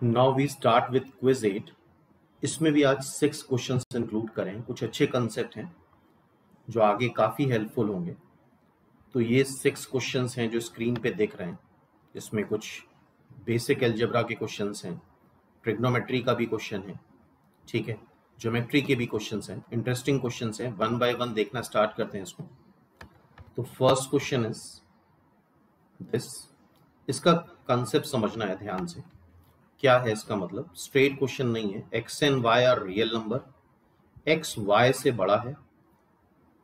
Now we start with quiz 8। इसमें भी आज 6 क्वेश्चंस इंक्लूड करें। कुछ अच्छे कंसेप्ट हैं जो आगे काफ़ी हेल्पफुल होंगे। तो ये 6 क्वेश्चंस हैं जो स्क्रीन पे दिख रहे हैं। इसमें कुछ बेसिक अलजेब्रा के क्वेश्चंस हैं, ट्रिग्नोमेट्री का भी क्वेश्चन है, ठीक है, ज्योमेट्री के भी क्वेश्चंस हैं, इंटरेस्टिंग क्वेश्चंस हैं। वन बाय वन देखना स्टार्ट करते हैं इसको। तो फर्स्ट क्वेश्चन इज दिस। इसका कंसेप्ट समझना है ध्यान से। क्या है इसका मतलब? स्ट्रेट क्वेश्चन नहीं है। X and y are real number, x y से बड़ा है,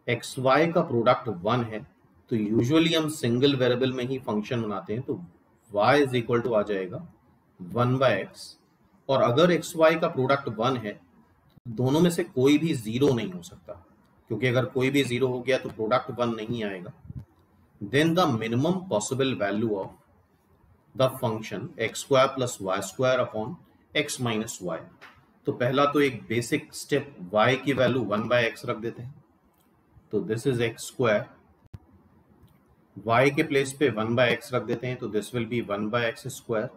एक्स वाई का प्रोडक्ट 1 है। तो यूजुअली हम सिंगल वेरिएबल में ही फंक्शन बनाते हैं, तो y इज इक्वल टू आ जाएगा 1/x। और अगर एक्स वाई का प्रोडक्ट 1 है, दोनों में से कोई भी जीरो नहीं हो सकता, क्योंकि अगर कोई भी जीरो हो गया तो प्रोडक्ट 1 नहीं आएगा। Then the minimum possible value of the function x square plus y square upon x minus y. तो पहला तो एक बेसिक स्टेप, y की वैल्यू 1/x रख देते हैं। तो this is x square, y के प्लेस पे 1/x रख देते हैं, तो this will be 1/x square.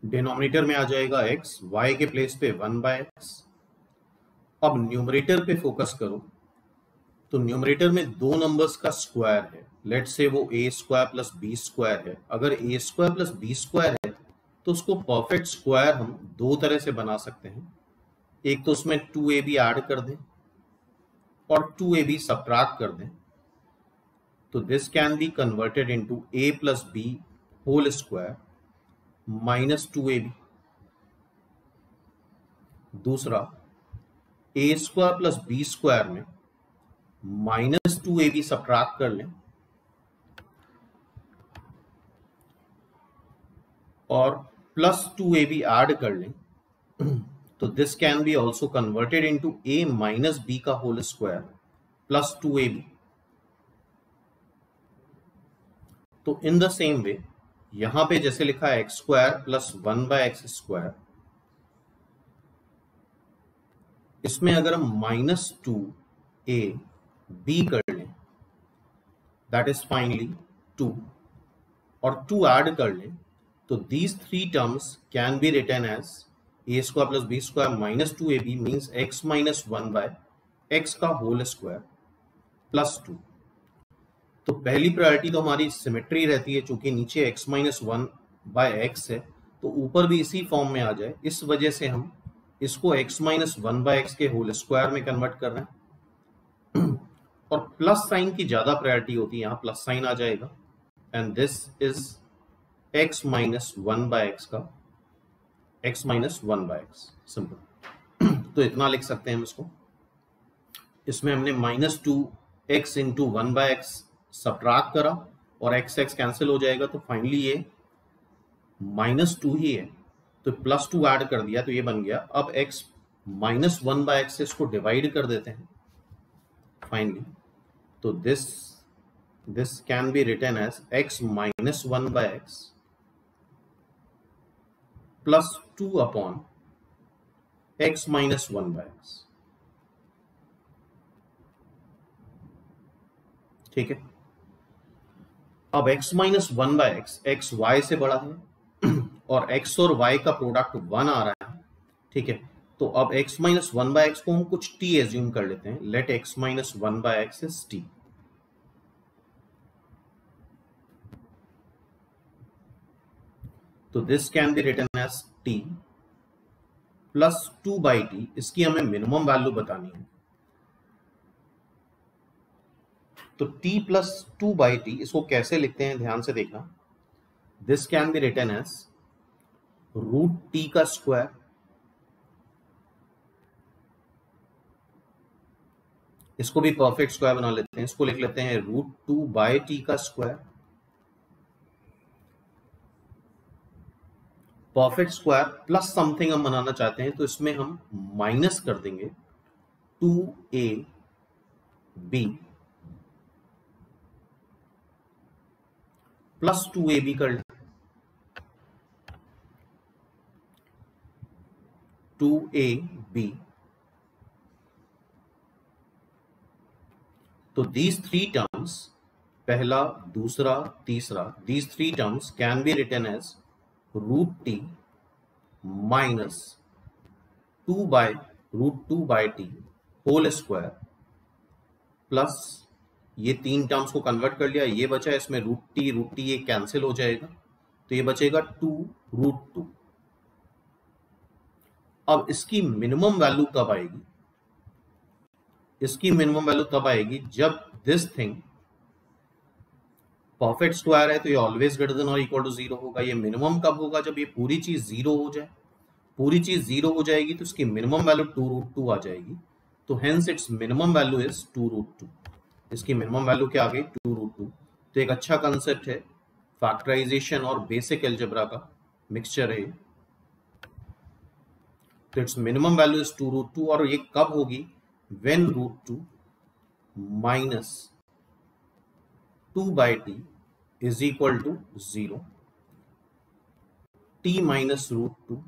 Denominator में आ जाएगा x, y के प्लेस पे 1/x। अब न्यूमरेटर पे फोकस करो, तो न्यूमरेटर में दो नंबर्स का स्क्वायर है। लेट से वो a square plus b square है। अगर a square plus b square है तो उसको परफेक्ट स्क्वायर हम दो तरह से बना सकते हैं। एक तो उसमें 2ab ऐड कर दें और 2ab सबट्रैक्ट कर दें। तो this can be converted into a plus b whole square minus 2ab। दूसरा, a square plus b square में माइनस 2ab सबट्रैक्ट कर लें और प्लस 2ab ऐड कर लें, तो this can be also converted into a minus b का whole square plus 2ab। तो इन द सेम वे यहां पे जैसे लिखा है x square plus 1/x square, इसमें अगर हम माइनस 2ab कर लें, दैट इज फाइनली 2, और 2 ऐड कर लें, तो these three terms can be written as a square plus b square minus 2ab means x minus 1/x का होल स्क्वायर प्लस 2। तो पहली प्रायोरिटी तो हमारी सिमेट्री रहती है, चूंकि नीचे x माइनस 1/x है तो ऊपर भी इसी फॉर्म में आ जाए। इस वजह से हम इसको x माइनस 1/x के होल स्क्वायर में कन्वर्ट कर रहे हैं। और प्लस साइन की ज्यादा प्रायोरिटी होती है, यहाँ प्लस साइन आ जाएगा, and this is x minus 1/x का x माइनस 1/x, सिंपल। तो इतना लिख सकते हैं हम इसको। इसमें हमने minus 2x into 1/x subtract करा और x कैंसिल हो जाएगा, तो फाइनली ये माइनस 2 ही है, तो प्लस 2 ऐड कर दिया तो ये बन गया। अब x माइनस 1/x से इसको डिवाइड कर देते हैं फाइनली, तो this can be written as x minus 1/x plus 2 upon x minus 1/x। ठीक है। अब x minus 1/x x y से बड़ा है और x और y का प्रोडक्ट 1 आ रहा है, ठीक है। तो अब x माइनस 1/x को हम कुछ t एज्यूम कर लेते हैं। Let x minus 1/x is t। तो this can be written as t plus 2/t। इसकी हमें मिनिमम वैल्यू बतानी है, तो t प्लस 2/t इसको कैसे लिखते हैं ध्यान से देखना। This can be written as root t का स्क्वायर इसको भी परफेक्ट स्क्वायर बना लेते हैं, इसको लिख लेते हैं रूट 2/t का square. Perfect square plus something हम बनाना चाहते हैं, तो इसमें हम माइनस कर देंगे 2ab प्लस 2ab कर लें, 2ab। तो these three terms, पहला, दूसरा, तीसरा, these three terms can be written as √t minus 2/√2/t whole square plus ये तीन टर्म्स को कन्वर्ट कर लिया, ये बचा इसमें √t ये कैंसिल हो जाएगा, तो ये बचेगा 2√2। अब इसकी मिनिमम वैल्यू कब आएगी? इसकी मिनिमम वैल्यू तब आएगी जब दिस थिंग परफेक्ट स्क्वायर है, तो ये ऑलवेज ग्रेटर देन और इक्वल टू 0 होगा। ये मिनिमम कब होगा? जब ये पूरी चीज 0 हो जाए। पूरी चीज 0 हो जाएगी तो इसकी मिनिमम वैल्यू 2√2 आ जाएगी, तो hence it's minimum value is 2√2। इसकी मिनिमम वैल्यू क्या आ गई? 2√2। तो एक अच्छा कंसेप्ट है, फैक्टराइजेशन और बेसिक अलजेब्रा का मिक्सचर है। तो इट्स मिनिमम वैल्यू इज 2√2 और ये कब होगी? when √2 minus 2/t is equal to 0, t minus √2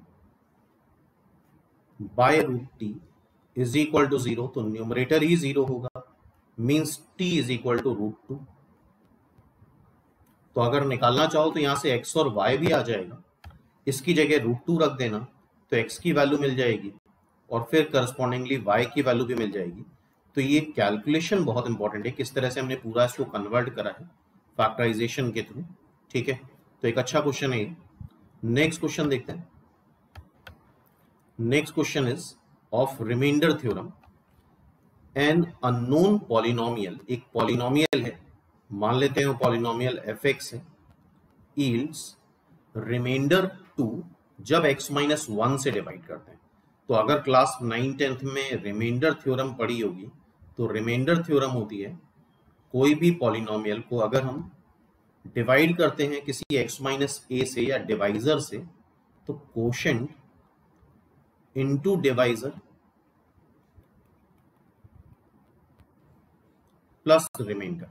by √t is equal to 0, तो न्यूमरेटर ही 0 होगा, means t is equal to √2। तो अगर निकालना चाहो तो यहां से x और y भी आ जाएगा, इसकी जगह √2 रख देना तो x की वैल्यू मिल जाएगी और फिर करस्पॉन्डिंगली y की वैल्यू भी मिल जाएगी। तो ये कैलकुलेशन बहुत इंपॉर्टेंट है, किस तरह से हमने पूरा इसको कन्वर्ट करा है फैक्टराइजेशन के थ्रू। ठीक है, तो एक अच्छा क्वेश्चन है ये। नेक्स्ट क्वेश्चन देखते हैं। Next question is of remainder theorem. An unknown polynomial, एक पॉलिनोमियल है, मान लेते हैं वो पॉलिनोमियल fx है, यील्ड्स रिमाइंडर 2 जब x माइनस 1 से डिवाइड करते हैं। तो अगर क्लास 9-10th में रिमाइंडर थ्योरम पढ़ी होगी, तो रिमाइंडर थ्योरम होती है कोई भी पॉलिनोमियल को अगर हम डिवाइड करते हैं किसी x माइनस a से या डिवाइजर से, तो quotient into divisor plus remainder.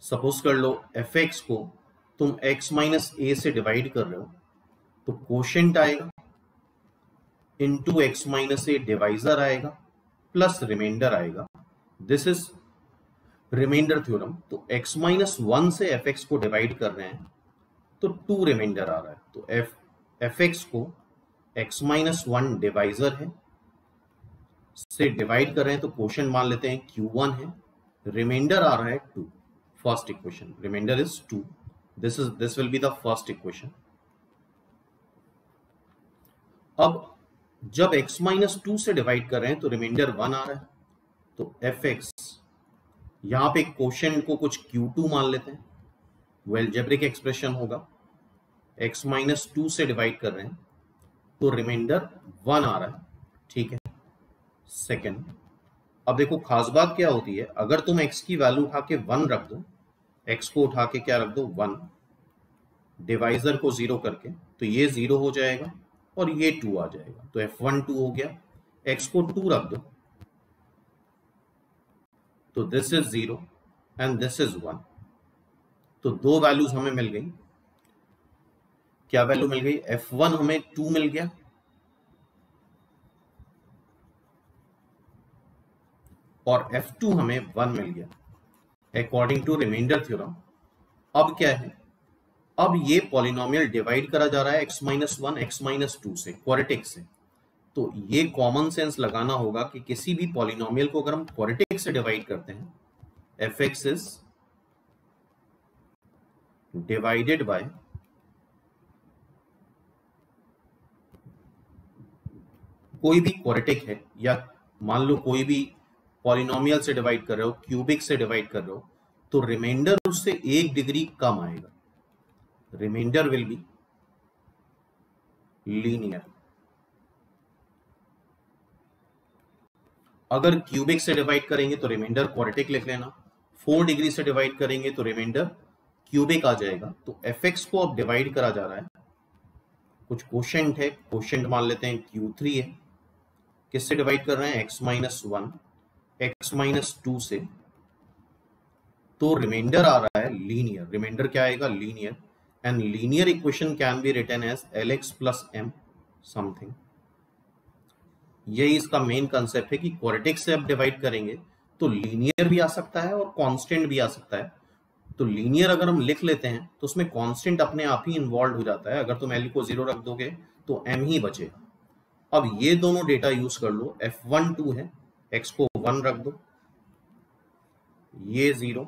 Suppose कर लो fx को तुम x माइनस a से डिवाइड कर रहे हो, तो कोशेंट आएगा into x minus a divisor आएगा प्लस रिमाइंडर आएगा। This is remainder theorem. तो x माइनस 1 से fx को डिवाइड कर रहे हैं तो 2 रिमाइंडर आ रहा है, तो fx को x माइनस 1 डिवाइजर है से डिवाइड कर रहे हैं, तो कोशेंट मान लेते हैं q1 है, रिमाइंडर आ रहा है 2। First equation, remainder is 2। this will be the first equation। अब जब x माइनस 2 से डिवाइड कर रहे हैं तो रिमाइंडर 1 आ रहा है, तो fx यहां पे कोशेंट को कुछ q2 मान लेते हैं, वो अलजेब्रिक एक्सप्रेशन होगा। x माइनस 2 से डिवाइड कर रहे हैं तो रिमाइंडर 1 आ रहा है। ठीक है, सेकेंड। अब देखो खास बात क्या होती है, अगर तुम x की वैल्यू उठा के 1 रख दो, x को उठा के क्या रख दो 1, डिवाइजर को 0 करके, तो ये 0 हो जाएगा और ये 2 आ जाएगा, तो f1 2 हो गया। x को 2 रख दो तो this is 0 and this is 1, तो दो वैल्यूज हमें मिल गई। क्या वैल्यू मिल गई? f1 हमें 2 मिल गया और f2 हमें 1 मिल गया अकॉर्डिंग टू रिमाइंडर थ्योरम। अब क्या है, अब ये पॉलिनोमियल डिवाइड करा जा रहा है x माइनस 1 x माइनस 2 से, क्वाड्रेटिक से। तो ये कॉमन सेंस लगाना होगा कि किसी भी पॉलिनोमियल को अगर हम क्वाड्रेटिक से डिवाइड करते हैं, fx इज डिवाइडेड बाय कोई भी क्वाड्रेटिक है, या मान लो कोई भी पॉलिनोमियल से डिवाइड कर रहे हो, क्यूबिक से डिवाइड कर रहे हो, तो रिमाइंडर उससे 1 डिग्री कम आएगा। Remainder will be linear. अगर क्यूबिक से डिवाइड करेंगे तो रिमाइंडर क्वाड्रेटिक लिख लेना, 4 डिग्री से डिवाइड करेंगे तो रिमाइंडर क्यूबिक आ जाएगा। तो fx को अब डिवाइड करा जा रहा है, कुछ कोशेंट है, कोशेंट मान लेते हैं q3 है, किससे डिवाइड कर रहे हैं? x माइनस 1 x माइनस 2 से, तो रिमाइंडर आ रहा है लीनियर। रिमाइंडर क्या आएगा? Linear. And linear equation can be written as Lx plus m something. यही इसका मेन कंसेप्ट है कि क्वाड्रेटिक से अब डिवाइड करेंगे तो लीनियर भी आ सकता है और कांस्टेंट भी आ सकता है। तो लीनियर अगर हम लिख लेते हैं तो उसमें कांस्टेंट अपने आप ही इन्वॉल्व हो जाता है। अगर तुम एल को 0 रख दोगे तो m ही बचेगा। अब ये दोनों डेटा यूज कर लो, f1 2 है, x को 1 रख दो, ये 0,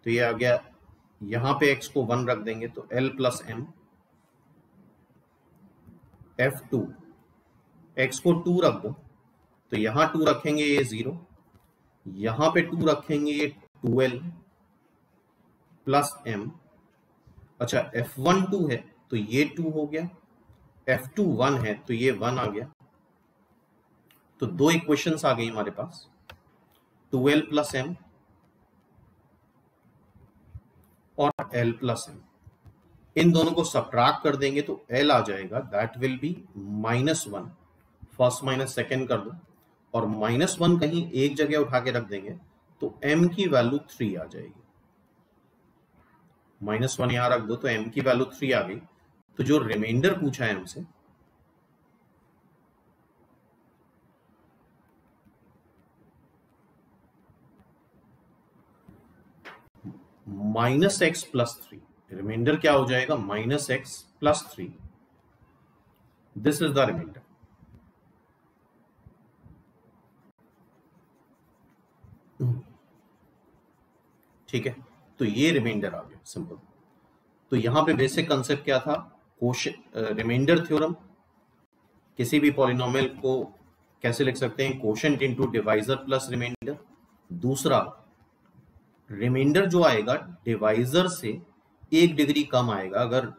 तो ये आ गया, यहां पे x को 1 रख देंगे तो l plus m, f2 x को 2 रख दो, तो यहां 2 रखेंगे ये 0, यहां पे 2 रखेंगे ये 2l प्लस m। अच्छा f1 2 है तो ये 2 हो गया, f2 1 है तो ये 1 आ गया। तो दो इक्वेशंस आ गई हमारे पास, 2l प्लस m और l प्लस m। इन दोनों को सब्ट्रैक्ट कर देंगे तो l आ जाएगा, that will be -1, first minus second कर दो, और -1 कहीं एक जगह उठा के रख देंगे तो m की वैल्यू 3 आ जाएगी। -1 यहां रख दो तो m की वैल्यू 3 आ गई। तो जो रिमाइंडर पूछा है हमसे, -x प्लस 3, रिमाइंडर क्या हो जाएगा, -x plus 3, this is the remainder. ठीक है, तो ये रिमाइंडर आ गया, सिंपल। तो यहां पे बेसिक कंसेप्ट क्या था, रिमाइंडर थ्योरम। किसी भी पॉलिनोमियल को कैसे लिख सकते हैं, quotient into divisor plus remainder. दूसरा, रिमाइंडर जो आएगा डिवाइजर से 1 डिग्री कम आएगा। अगर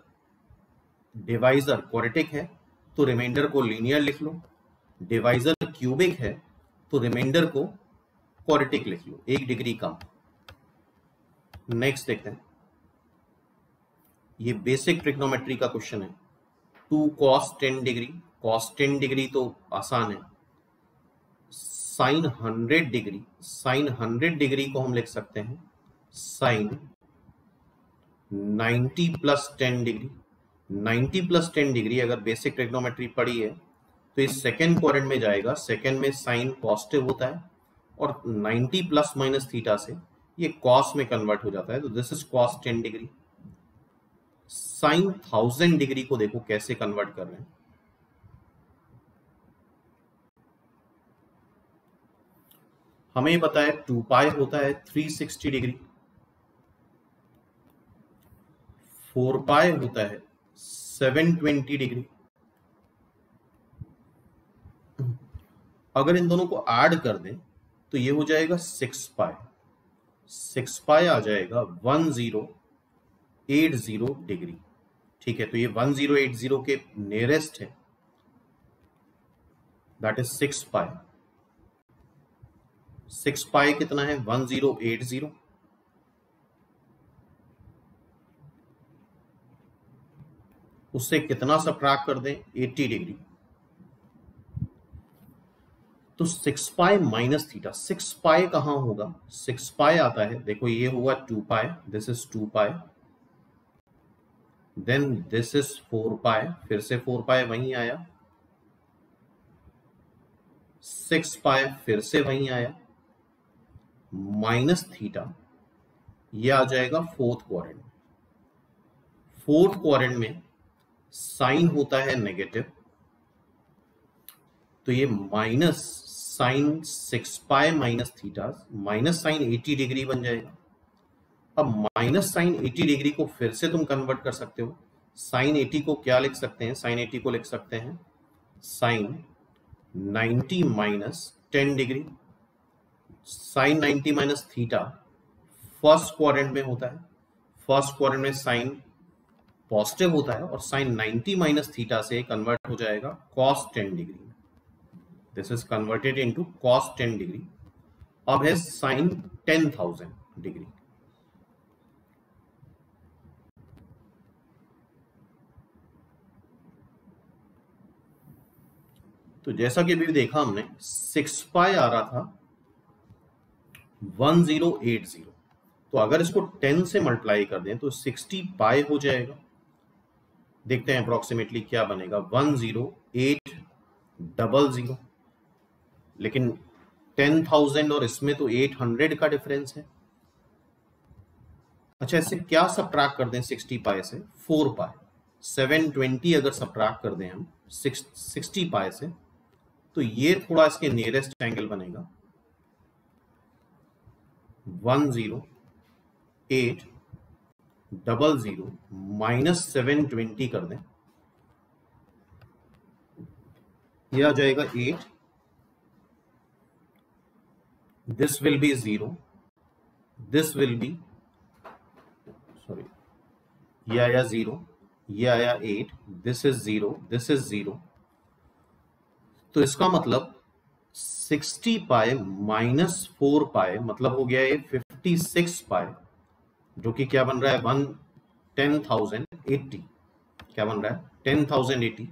डिवाइजर क्वाड्रेटिक है तो रिमाइंडर को लीनियर लिख लो, डिवाइजर क्यूबिक है तो रिमाइंडर को क्वाड्रेटिक लिख लो, 1 डिग्री कम। नेक्स्ट देखते हैं, ये बेसिक ट्रिग्नोमेट्री का क्वेश्चन है, 2 cos 10 डिग्री, cos 10 डिग्री तो आसान है, साइन 100 डिग्री, साइन 100 डिग्री को हम लिख सकते हैं sine 90 plus 10 degree. 90 plus 10 degree अगर बेसिक ट्रिग्नोमेट्री पढ़ी है तो इस सेकेंड क्वाड्रेंट में जाएगा, सेकेंड में साइन पॉजिटिव होता है और 90 प्लस माइनस थीटा से ये कॉस में कन्वर्ट हो जाता है, तो this is cos 10 degree. Sine 1000 degree को देखो कैसे कन्वर्ट कर रहे हैं, हमें पता है 2 पाई होता है 360 डिग्री, 4 पाई होता है 720 डिग्री। अगर इन दोनों को ऐड कर दें तो ये हो जाएगा 6 पाई, 6 पाई आ जाएगा 1080 डिग्री। ठीक है, तो ये 1080 के नियरेस्ट है, दैट इज 6 पाई। 6 पाई कितना है, 1080, उससे कितना सब्ट्रैक्ट कर दें, 80 डिग्री, तो 6 पाई माइनस थीटा। 6 पाई कहां होगा, 6 पाई आता है, देखो ये हुआ 2 pi, this is 2 pi, then this is 4 pi, फिर से 4 पाई वहीं आया, 6 पाई फिर से वहीं आया, माइनस थीटा, ये आ जाएगा फोर्थ क्वाड्रेंट। फोर्थ क्वाड्रेंट में साइन होता है नेगेटिव, तो ये minus sine 6 pi minus theta, minus sine 80 degree बन जाएगा। अब माइनस साइन 80 डिग्री को फिर से तुम कन्वर्ट कर सकते हो, साइन 80 को क्या लिख सकते हैं, साइन 80 को लिख सकते हैं sine 90 minus 10 degree. Sine 90 minus theta first quadrant में होता है, फर्स्ट क्वाड्रेंट में साइन पॉजिटिव होता है और साइन 90 माइनस थीटा से कन्वर्ट हो जाएगा cos 10 degree. This is converted into cos 10 degree. अब है साइन 10,000 डिग्री। तो जैसा कि अभी देखा हमने, 6 पाई आ रहा था 1080, तो अगर इसको 10 से मल्टीप्लाई कर दें तो 60 पाई हो जाएगा। देखते हैं अप्रोक्सीमेटली क्या बनेगा, 10800, लेकिन 10,000 और इसमें तो 800 का डिफरेंस है। अच्छा, इससे क्या सब्ट्रैक्ट कर दें 60 पाई से? 4 पाई। 720 अगर सब्ट्रैक्ट कर दें हम 60 पाई से, तो ये थोड़ा इसके नियरेस्ट एंगल बनेगा 10800 माइनस 720 कर दें, ये आ जाएगा 8, this will B 0, this will B sorry, ये आया 0, ये आया 8, दिस इज 0, दिस इज 0। तो इसका मतलब 60 पाई माइनस 4 पाई मतलब हो गया ये 56 पाई, जो कि क्या बन रहा है 10,080। क्या बन रहा है 10,080।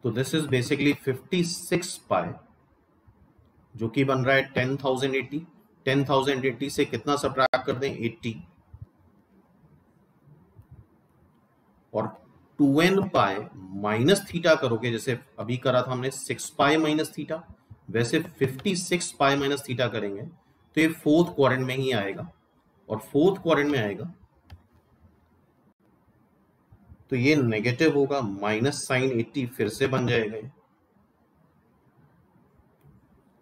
तो दिस इज बेसिकली 56 पाई, जो कि बन रहा है 10,080। 10,080 से कितना सब्ट्रैक्ट कर दें 80, और 2n पाई माइनस थीटा करोगे, जैसे अभी करा था हमने 6 पाई माइनस थीटा, वैसे 56 पाई माइनस थीटा करेंगे तो ये फोर्थ क्वाड्रेंट में ही आएगा, और फोर्थ क्वाड्रेंट में आएगा तो ये नेगेटिव होगा, माइनस साइन 80 फिर से बन जाएगा ये,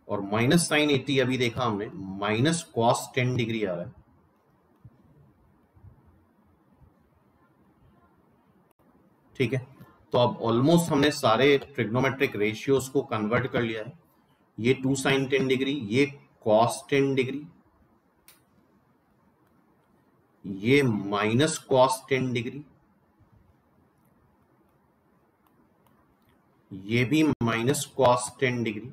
और माइनस साइन 80 अभी देखा हमने माइनस कॉस 10 डिग्री आ रहा है। ठीक है, तो अब ऑलमोस्ट हमने सारे ट्रिग्नोमेट्रिक रेशियोज को कन्वर्ट कर लिया है। ये 2 साइन 10 डिग्री, ये कॉस 10 डिग्री, ये माइनस कॉस 10 डिग्री, ये भी माइनस कॉस 10 डिग्री।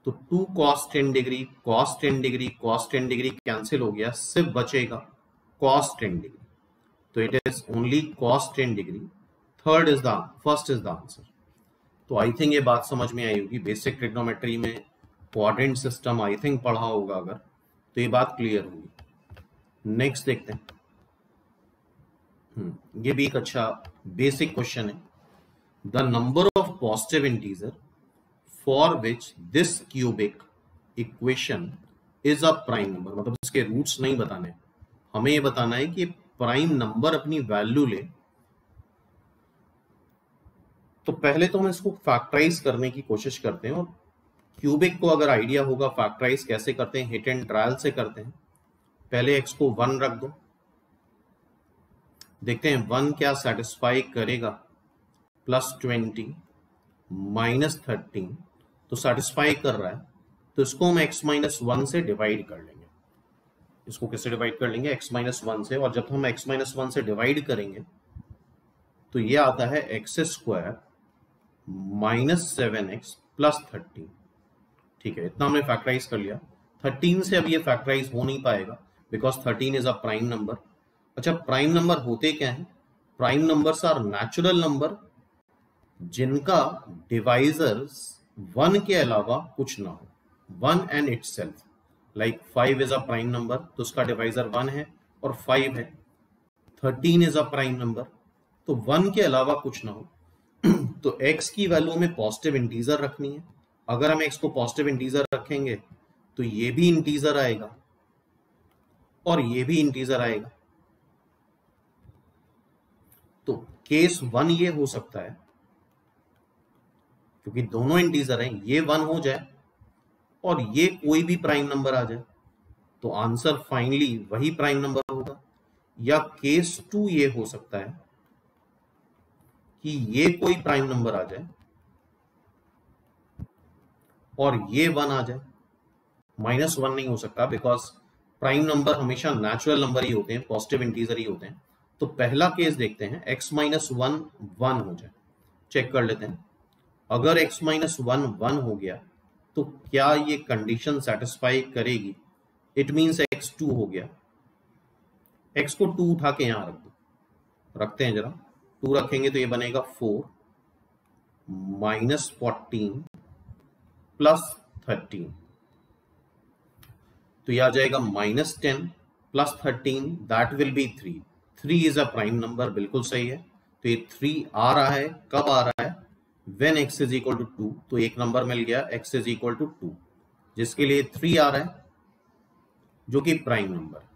तो 2 cos 10 degree, cos 10 degree, cos 10 degree cancel हो गया, सिर्फ बचेगा कॉस 10 डिग्री। तो it is only cos 10 degree. First is the answer. तो आई थिंक ये बात समझ में आई होगी। बेसिक ट्रिग्नोमेट्री में क्वाड्रेंट सिस्टम आई थिंक पढ़ा होगा अगर, तो ये बात क्लियर होगी। नेक्स्ट देखते हैं। ये भी एक अच्छा बेसिक क्वेश्चन है। The number of positive integer for which this cubic equation is a prime number, मतलब इसके रूट्स नहीं बताने, हमें ये बताना है कि प्राइम नंबर अपनी वैल्यू ले। तो पहले तो हम इसको फैक्टराइज करने की कोशिश करते हैं, और क्यूबिक को अगर आइडिया होगा फैक्टराइज कैसे करते हैं, हिट एंड ट्रायल से करते हैं। पहले एक्स को 1 रख दो, देखते हैं 1 क्या सेटिस्फाई करेगा। प्लस 20 माइनस 13 तो सेटिस्फाई कर रहा है, तो इसको हम x माइनस 1 से डिवाइड कर लेंगे। इसको किससे डिवाइड कर लेंगे? x माइनस 1 से। और जब हम x माइनस 1 से डिवाइड करेंगे तो ये आता है x square minus 7x plus 13। ठीक है, इतना हमने फैक्टराइज कर लिया। 13 से अब ये फैक्टराइज हो नहीं पाएगा because 13 is a prime number. अच्छा, प्राइम नंबर होते क्या हैं? Prime numbers are natural number जिनका डिवाइजर्स 1 के अलावा कुछ ना हो, 1 and itself. Like 5 is a prime number, तो उसका डिवाइजर 1 है और 5 है। 13 इज अ प्राइम नंबर, तो 1 के अलावा कुछ ना हो। तो x की वैल्यू में पॉजिटिव इंटीजर रखनी है। अगर हम x को पॉजिटिव इंटीजर रखेंगे तो ये भी इंटीजर आएगा और ये भी इंटीजर आएगा। तो केस 1 ये हो सकता है क्योंकि दोनों इंटीजर हैं, ये 1 हो जाए और ये कोई भी प्राइम नंबर आ जाए, तो आंसर फाइनली वही प्राइम नंबर होगा। या केस 2 ये हो सकता है कि ये कोई प्राइम नंबर आ जाए और ये 1 आ जाए। माइनस 1 नहीं हो सकता बिकॉज प्राइम नंबर हमेशा नेचुरल नंबर ही होते हैं, पॉजिटिव इंटीजर ही होते हैं। तो पहला केस देखते हैं, x माइनस 1 1 हो जाए। चेक कर लेते हैं, अगर x माइनस 1 1 हो गया तो क्या ये कंडीशन सेटिस्फाई करेगी? इट मीन्स x 2 हो गया। x को 2 उठा के यहां रख दो, रखते हैं जरा। 2 रखेंगे तो ये बनेगा 4 माइनस 14 प्लस 13, तो यह आ जाएगा minus 10 plus 13, that will be 3। 3 is a prime number, बिल्कुल सही है। तो ये 3 आ रहा है, कब आ रहा है? When x is equal to 2, तो एक नंबर मिल गया x इज इक्वल टू 2, जिसके लिए 3 आ रहा है, जो कि प्राइम नंबर।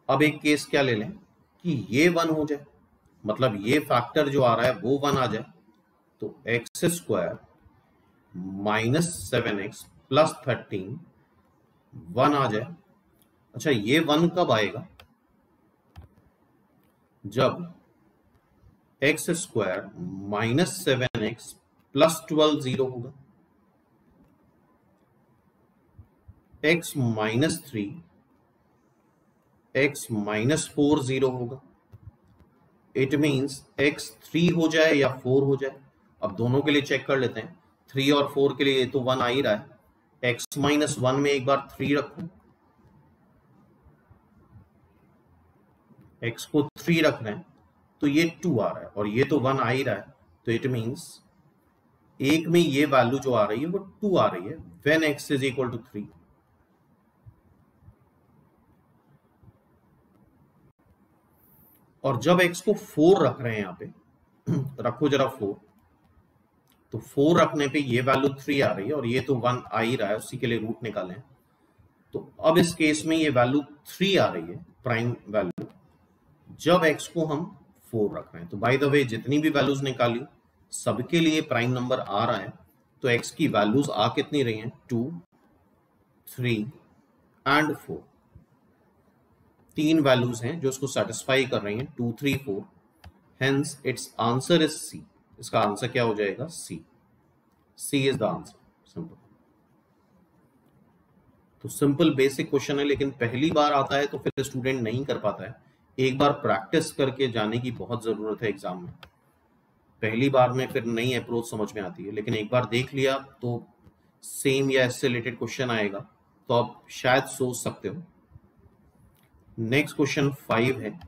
अब एक केस क्या ले लें कि ये 1 हो जाए, मतलब ये फैक्टर जो आ रहा है वो 1 आ जाए, तो x square minus 7x plus 13 1 आ जाए। अच्छा, ये 1 कब आएगा? जब x square minus 7x plus 12 0 होगा, x माइनस 3 x माइनस 4 0 होगा। इट मीन्स x 3 हो जाए या 4 हो जाए। अब दोनों के लिए चेक कर लेते हैं। 3 और 4 के लिए तो 1 आ ही रहा है। x माइनस 1 में एक बार 3 रखो, x को 3 रख रहे हैं तो ये 2 आ रहा है, और ये तो 1 आ ही रहा है, तो इट मीन्स एक में ये वैल्यू जो आ रही है वो 2 आ रही है when x is equal to 3। और जब x को 4 रख रहे हैं यहां पे रखो जरा 4, तो 4 रखने पे ये वैल्यू 3 आ रही है और ये तो 1 आ ही रहा है, उसी के लिए रूट निकालें। तो अब इस केस में ये वैल्यू 3 आ रही है, प्राइम वैल्यू, जब x को हम 4 रख रहे हैं। तो बाय द वे जितनी भी वैल्यूज निकाली सबके लिए प्राइम नंबर आ रहा है, तो x की वैल्यूज आ कितनी रही हैं? 2, 3 एंड 4। 3 वैल्यूज हैं जो इसको सेटिस्फाई कर रही हैं, 2, 3, 4। Hence it's answer is C। इसका आंसर क्या हो जाएगा? C। C is the answer. Simple. तो सिंपल बेसिक क्वेश्चन है, लेकिन पहली बार आता है तो फिर स्टूडेंट नहीं कर पाता है। एक बार प्रैक्टिस करके जाने की बहुत जरूरत है एग्जाम में। पहली बार में फिर नई अप्रोच समझ में आती है, लेकिन एक बार देख लिया तो सेम या इससे रिलेटेड क्वेश्चन आएगा तो आप शायद सोच सकते हो। नेक्स्ट क्वेश्चन 5 है,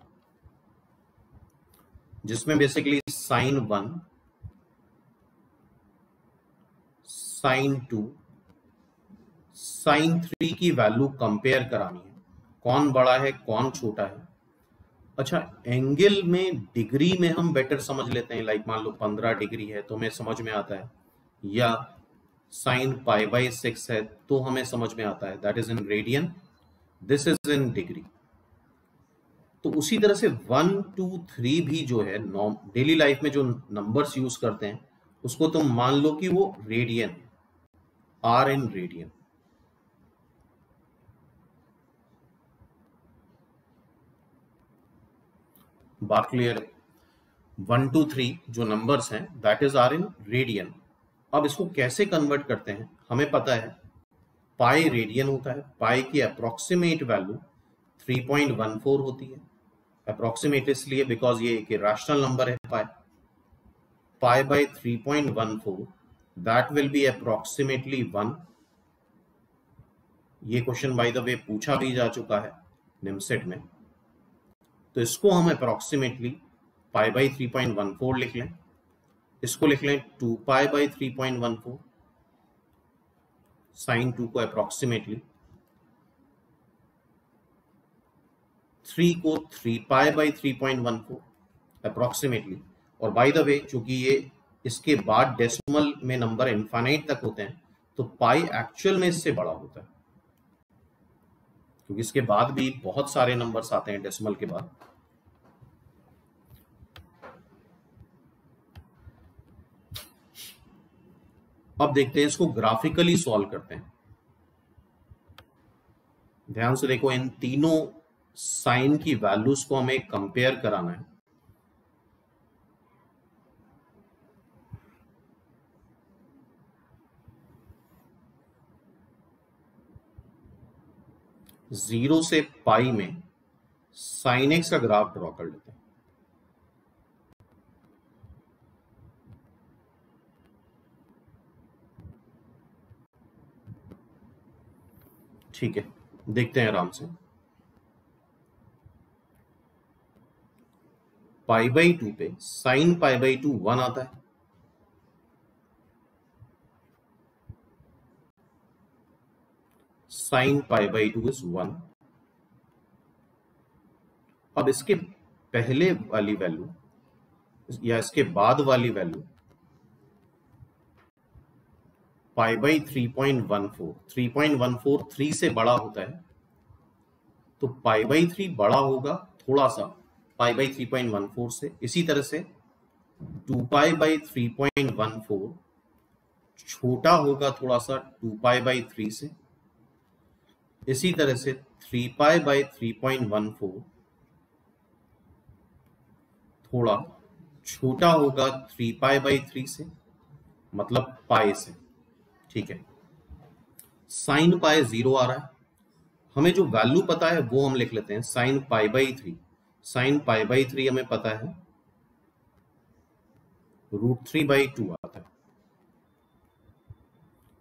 जिसमें बेसिकली साइन 1, साइन 2, साइन 3 की वैल्यू कंपेयर करानी है। कौन बड़ा है कौन छोटा है। अच्छा, एंगल में डिग्री में हम बेटर समझ लेते हैं, लाइक मान लो 15 डिग्री है तो हमें समझ में आता है, या साइन π/6 है तो हमें समझ में आता है, that is in radian, this is in degree. तो उसी तरह से 1, 2, 3 भी जो है डेली लाइफ में जो नंबर्स यूज करते हैं उसको तुम मान लो कि वो रेडियन, आर इन रेडियन। बात क्लियर है? 1, 2, 3 जो नंबर्स हैं that is are in radian. अब इसको कैसे कन्वर्ट करते हैं हमें पता है, पाई रेडियन होता है, पाई की अप्रोक्सीमेट वैल्यू 3.14 होती है। अप्रोक्सीमेट इसलिए बिकॉज ये एक रैशनल नंबर है। पाई by 3.14 that will be approximately 1। ये क्वेश्चन बाय द वे पूछा भी जा चुका है निमसेट में, तो इसको हम अप्रोक्सीमेटली पाई बाई 3.14 लिख लें। इसको लिख लें 2 पाई बाई 3.14, साइन 2 को अप्रोक्सीमेटली, 3 को 3 पाई बाई 3.14 अप्रोक्सीमेटली। और बाय द वे चूंकि ये इसके बाद डेसिमल में नंबर इनफाइनाइट तक होते हैं, तो पाई एक्चुअल में इससे बड़ा होता है, क्योंकि इसके बाद भी बहुत सारे नंबर्स आते हैं डेसिमल के बाद। अब देखते हैं इसको ग्राफिकली सॉल्व करते हैं। ध्यान से देखो, इन तीनों साइन की वैल्यूज को हमें कंपेयर कराना है। जीरो से पाई में साइन एक्स का ग्राफ ड्रॉ कर लेते हैं। ठीक है, देखते हैं आराम से। π/2 पे साइन π/2 1 आता है, साइन π/2 इज 1। अब इसके पहले वाली वैल्यू या इसके बाद वाली वैल्यू पाई बाई 3.14, 3.14 3 से बड़ा होता है, तो पाई बाई 3 बड़ा होगा थोड़ा सा पाई बाई 3.14 से। इसी तरह से 2 पाई बाई 3.14 छोटा होगा थोड़ा सा 2 पाई बाई 3 से। इसी तरह से 3 पाई बाई 3.14 थोड़ा छोटा होगा 3 पाई बाई 3 से, मतलब पाई से। ठीक है, साइन पाई 0 आ रहा है, हमें जो वैल्यू पता है वो हम लिख लेते हैं। Sign pi by 3, sign pi by 3 हमें पता है √3/2 आता है।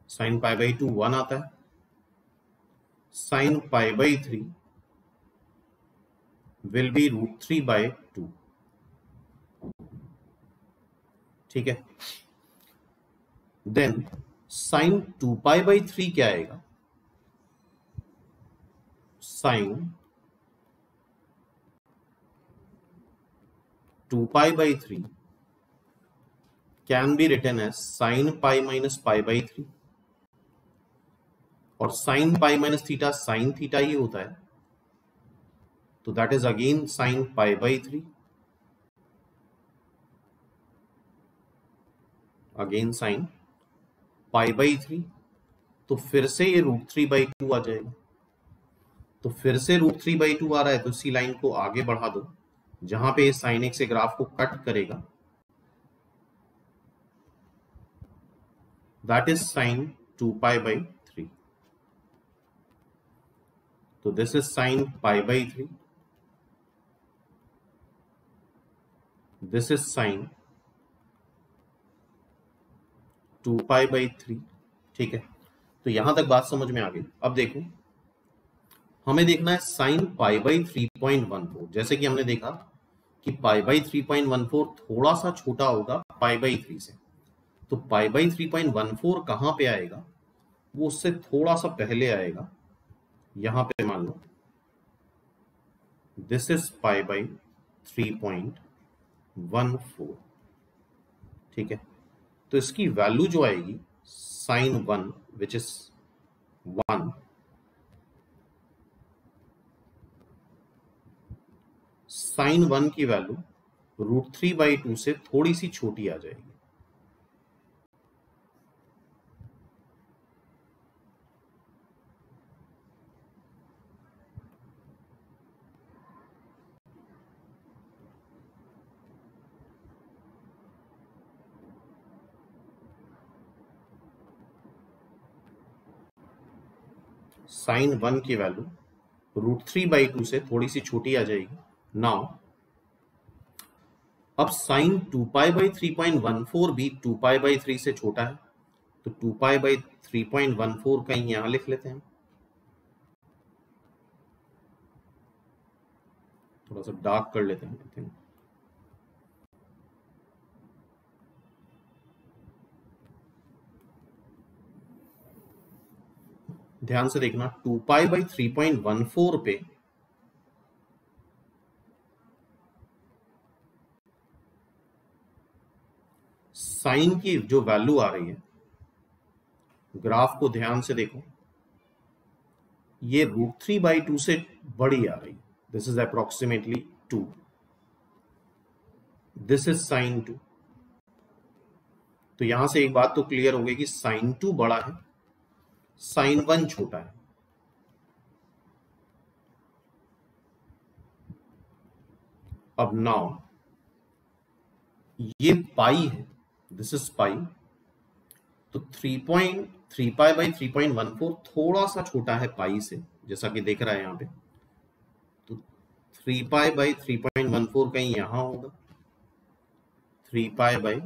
साइन पाई बाई 2 1 आता है। Sign pi by 3 will be √3/2। ठीक है, देन साइन 2 पाई बाई 3 क्या आएगा? Sine 2 pi by 3 can be written as sine pi minus pi by 3, और sine pi minus theta sine theta ही होता है, तो that is again sine pi by 3, again sine pi by 3। तो फिर से ये √3/2 आ जाएगा। तो फिर से √3/2 आ रहा है, तो इसी लाइन को आगे बढ़ा दो जहां पे साइन एक्स से ग्राफ को कट करेगा, that is sine 2 pi by 3। तो this is sine pi by 3, this is sine 2 pi by 3। ठीक है, तो यहां तक बात समझ में आ गई। अब देखो, हमें देखना है साइन पाई बाई 3.14। जैसे कि हमने देखा कि पाई बाई 3.14 थोड़ा सा छोटा होगा पाई बाई 3 से, तो पाई बाई 3.14 कहां पे आएगा? वो उससे थोड़ा सा पहले आएगा। यहां पे मान लो दिस इज पाई बाई 3.14। ठीक है, तो इसकी वैल्यू जो आएगी साइन 1 विच इज 1, साइन 1 की वैल्यू √3/2 से थोड़ी सी छोटी आ जाएगी। साइन 1 की वैल्यू √3/2 से थोड़ी सी छोटी आ जाएगी। नाउ अब साइन 2 पाई बाई 3.14 भी 2 पाई बाई 3 से छोटा है, तो 2 पाई बाई 3.14 कहीं यहां लिख लेते हैं। थोड़ा सा डार्क कर लेते हैं। आई थिंक ध्यान से देखना, 2 पाई बाई 3.14 पे साइन की जो वैल्यू आ रही है, ग्राफ को ध्यान से देखो, ये √3/2 से बड़ी आ रही है। This is approximately 2, this is sine 2। तो यहां से एक बात तो क्लियर हो गई कि साइन 2 बड़ा है, साइन 1 छोटा है। अब नाउ ये पाई है, दिस इज पाई, तो 3 पाई बाई 3.14 थोड़ा सा छोटा है पाई से, जैसा कि देख रहा है यहां पे। तो 3 पाई बाई 3.14 कहीं यहां होगा, 3 pi by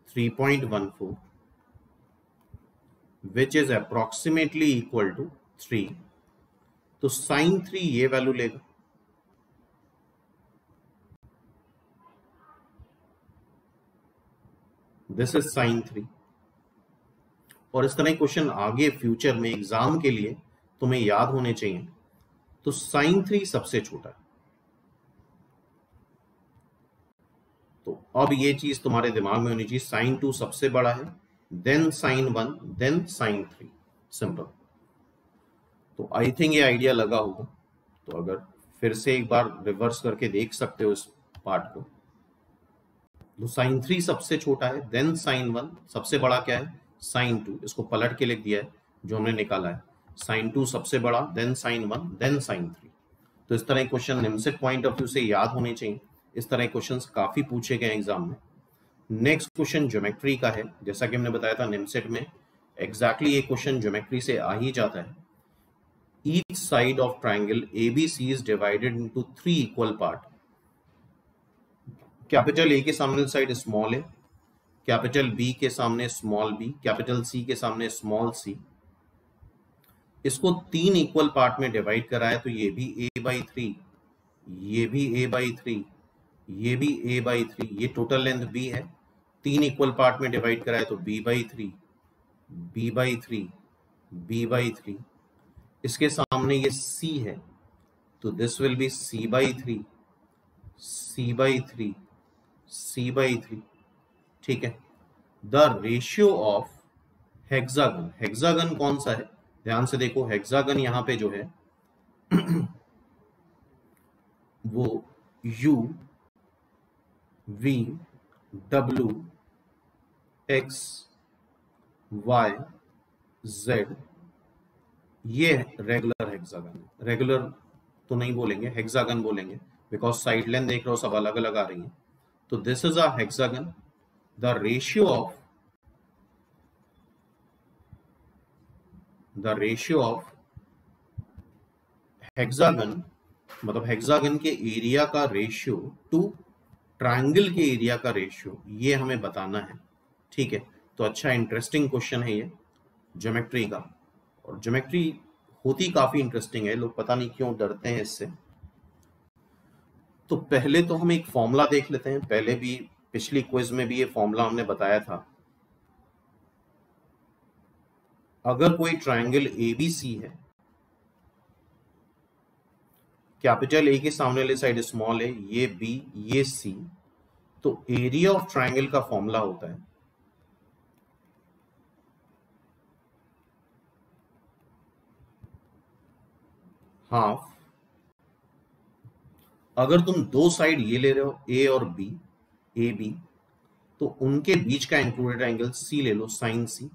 3.14 which is approximately equal to 3। तो साइन 3 ये वैल्यू लेगा, दिस इज साइन 3। और इस तरह क्वेश्चन आगे फ्यूचर में एग्जाम के लिए तुम्हें याद होने चाहिए। तो साइन 3 सबसे छोटा है। तो अब ये चीज तुम्हारे दिमाग में होनी चाहिए, साइन 2 सबसे बड़ा है, then sine 1, then sine 3, simple. तो आई थिंक ये आइडिया लगा होगा। तो अगर फिर से एक बार रिवर्स करके देख सकते हो इस पार्ट को, तो साइन 3 सबसे छोटा है, देन साइन 1, सबसे बड़ा क्या है साइन 2, इसको पलट के लिख दिया है जो हमने निकाला है, साइन 2 सबसे बड़ा, देन साइन 1, देन साइन 3। तो इस तरह क्वेश्चन निम्नलिखित पॉइंट ऑफ व्यू से याद होने चाहिए। इस तरह क्वेश्चंस काफी पूछे गए एग्जाम में। नेक्स्ट क्वेश्चन ज्योमेट्री का है। जैसा कि हमने बताया था निम्नलिखित में एग्जैक्टली ये क्वेश्चन ज्योमेट्री से आ ही जाता है। Each side of triangle ABC is divided into 3 equal part. Capital A के सामने साइड स्मॉल ए, कैपिटल बी के सामने स्मॉल बी, कैपिटल सी के सामने स्मॉल सी। इसको 3 इक्वल पार्ट में डिवाइड करा है, तो ये भी a/3, ये भी a/3, ये भी a/3, ये टोटल लेंथ b है। 3 इक्वल पार्ट में डिवाइड करा है तो b/3, b/3, b/3। इसके सामने ये c है तो this will B c/3, c/3, c/3। ठीक है। The ratio of hexagon, hexagon कौन सा है ध्यान से देखो, हेक्सागन यहां पे जो है वो u v w x y z, ये रेगुलर हेक्सागन है। रेगुलर तो नहीं बोलेंगे, हेक्सागन बोलेंगे, बिकॉज साइड लेंथ देख रहे हो सब अलग अलग आ रही है। तो this is a hexagon. The ratio of hexagon, मतलब हेक्सागन के एरिया का रेशियो टू ट्रायंगल के एरिया का रेशियो, ये हमें बताना है। ठीक है। तो अच्छा इंटरेस्टिंग क्वेश्चन है ये ज्योमेट्री का, और ज्योमेट्री होती काफी इंटरेस्टिंग है, लोग पता नहीं क्यों डरते हैं इससे। तो पहले तो हम एक फॉर्मूला देख लेते हैं। पहले भी पिछली क्विज में भी ये फॉर्मूला हमने बताया था। अगर कोई ट्रायंगल ABC है, कैपिटल ए के सामने वाली साइड स्मॉल है, ये B, ये C, तो एरिया ऑफ ट्रायंगल का फॉर्मूला होता है हाफ। अगर तुम दो साइड ये ले रहे हो A और B, AB, तो उनके बीच का इंक्लूडेड एंगल C ले लो, sine C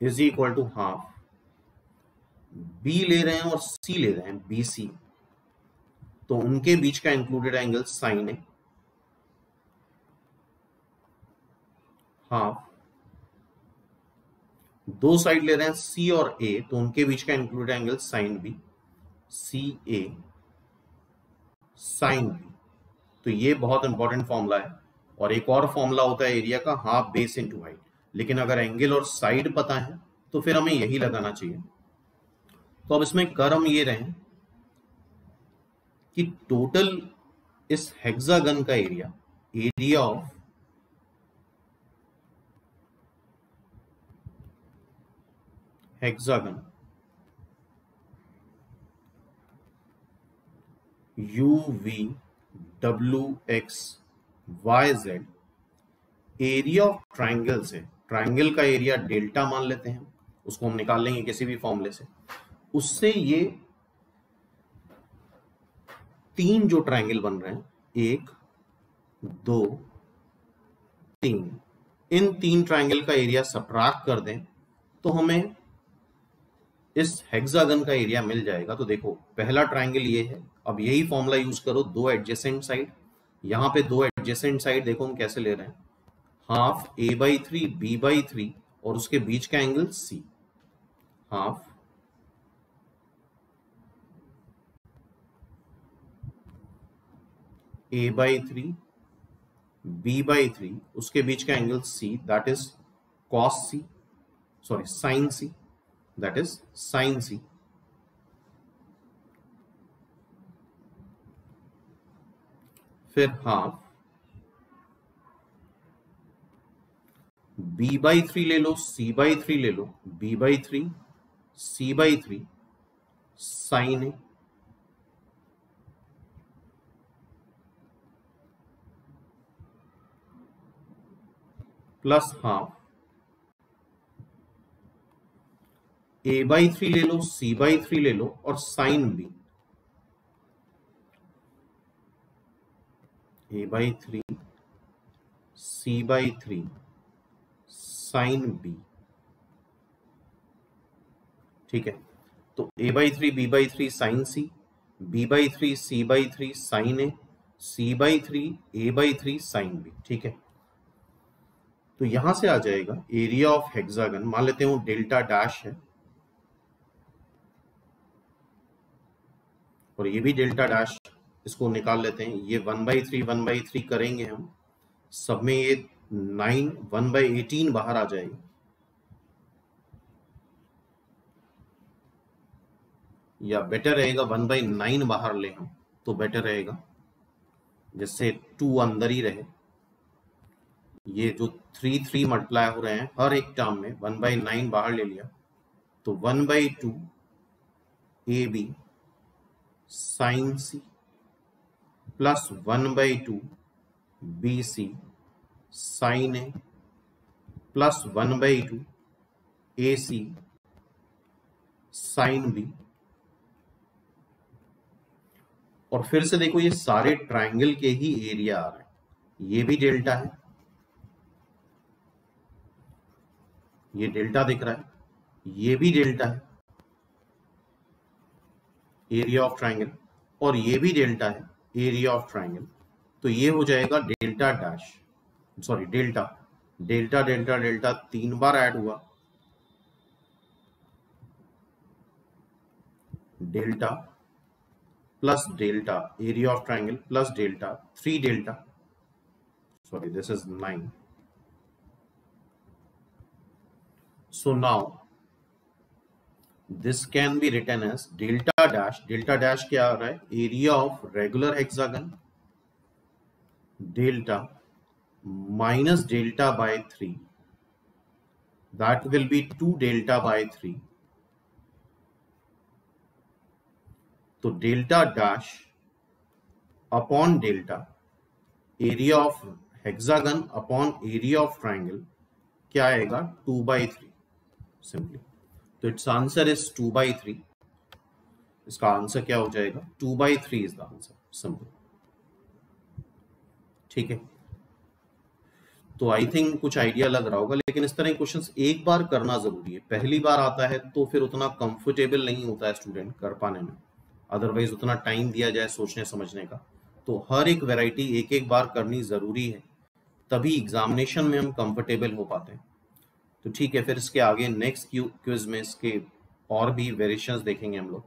is equal to half. B ले रहे हैं और C ले रहे हैं, BC, तो उनके बीच का included angle sign A half. दो साइड ले रहे हैं C और A, तो उनके बीच का included angle sine B, CA sine B। तो ये बहुत इंपॉर्टेंट फॉर्मूला है। और एक और फॉर्मूला होता है एरिया का, हाफ बेस इनटू हाइट। लेकिन अगर एंगल और साइड पता है तो फिर हमें यही लगाना चाहिए। तो अब इसमें कर हम ये रहे कि टोटल इस हेक्सागन का area of hexagon UVWXYZ, area of triangle से, ट्राइंगल का एरिया डेल्टा मान लेते हैं, उसको हम निकाल लेंगे किसी भी फॉर्मूले से। उससे ये 3 जो ट्राइंगल बन रहे हैं, 1 2 3, इन 3 ट्राइंगल का एरिया सबट्रैक्ट कर दें तो हमें इस हेक्सागन का एरिया मिल जाएगा। तो देखो पहला ट्राइंगल ये है, अब यही फॉर्मूला यूज करो, दो एडजेसेंट साइड, यहां पे दो एडजेसेंट साइड देखो हम कैसे ले रहे हैं, हाफ A/3 B/3 और उसके बीच का angle C, half A/3 B/3 उसके बीच का angle C, that is cos C, sorry sin C, that is sin C। फिर हाफ B/3 ले लो, C/3 ले लो, B/3 C/3 sin A, plus half, a/3 ले लो, c/3 ले लो और sign b, a/3 c/3 sign b। ठीक है, तो a/3 b/3 sine c, b/3 c/3 sine a, c/3 a/3 sine b। ठीक है, तो यहां से आ जाएगा एरिया ऑफ हेक्सागन, मान लेते हैं वो डेल्टा डैश है और ये भी डेल्टा डैश, इसको निकाल लेते हैं। ये 1/3 करेंगे हम, सब में ये 9 1/18 बाहर आ जाएगा, या बेटर रहेगा 1/9 बाहर ले हम तो बेटर रहेगा, जिससे 2 अंदर ही रहे। ये जो 3 मल्टीप्लाई हो रहे हैं हर एक टर्म में, 1/9 बाहर ले लिया तो 1/2 AB sine C plus 1/2 BC sine A plus 1/2 AC sine B। और फिर से देखो ये सारे ट्रायंगल के ही एरिया आ रहे हैं, ये भी डेल्टा है, ये डेल्टा दिख रहा है, ये भी डेल्टा है एरिया ऑफ ट्रायंगल, और ये भी डेल्टा है एरिया ऑफ ट्रायंगल। तो ये हो जाएगा delta dash, sorry delta, delta delta delta 3 बार ऐड हुआ, delta plus delta area of triangle plus delta 3 delta, sorry this is 9। so now this can be written as delta dash, delta dash क्या आ रहा है, area of regular hexagon, delta minus delta by 3, that will be 2 delta by 3। तो delta dash upon delta area of hexagon upon area of triangle क्या आएगा, 2/3 simply. तो it's answer is 2/3, इसका answer क्या हो जाएगा, 2/3 इज द आंसर, सिंपल। ठीक है, तो आई थिंक कुछ आइडिया लग रहा होगा, लेकिन इस तरह के क्वेश्चंस एक बार करना जरूरी है। पहली बार आता है तो फिर उतना कंफर्टेबल नहीं होता है स्टूडेंट कर पाने में, अदरवाइज उतना टाइम दिया जाए सोचने समझने का। तो हर एक वैरायटी एक एक बार करनी जरूरी है, तभी एग्जामिनेशन में हम कंफर्टेबल हो पाते हैं। तो ठीक है, फिर इसके आगे नेक्स्ट क्विज में इसके और भी वेरिएशंस देखेंगे हम लोग।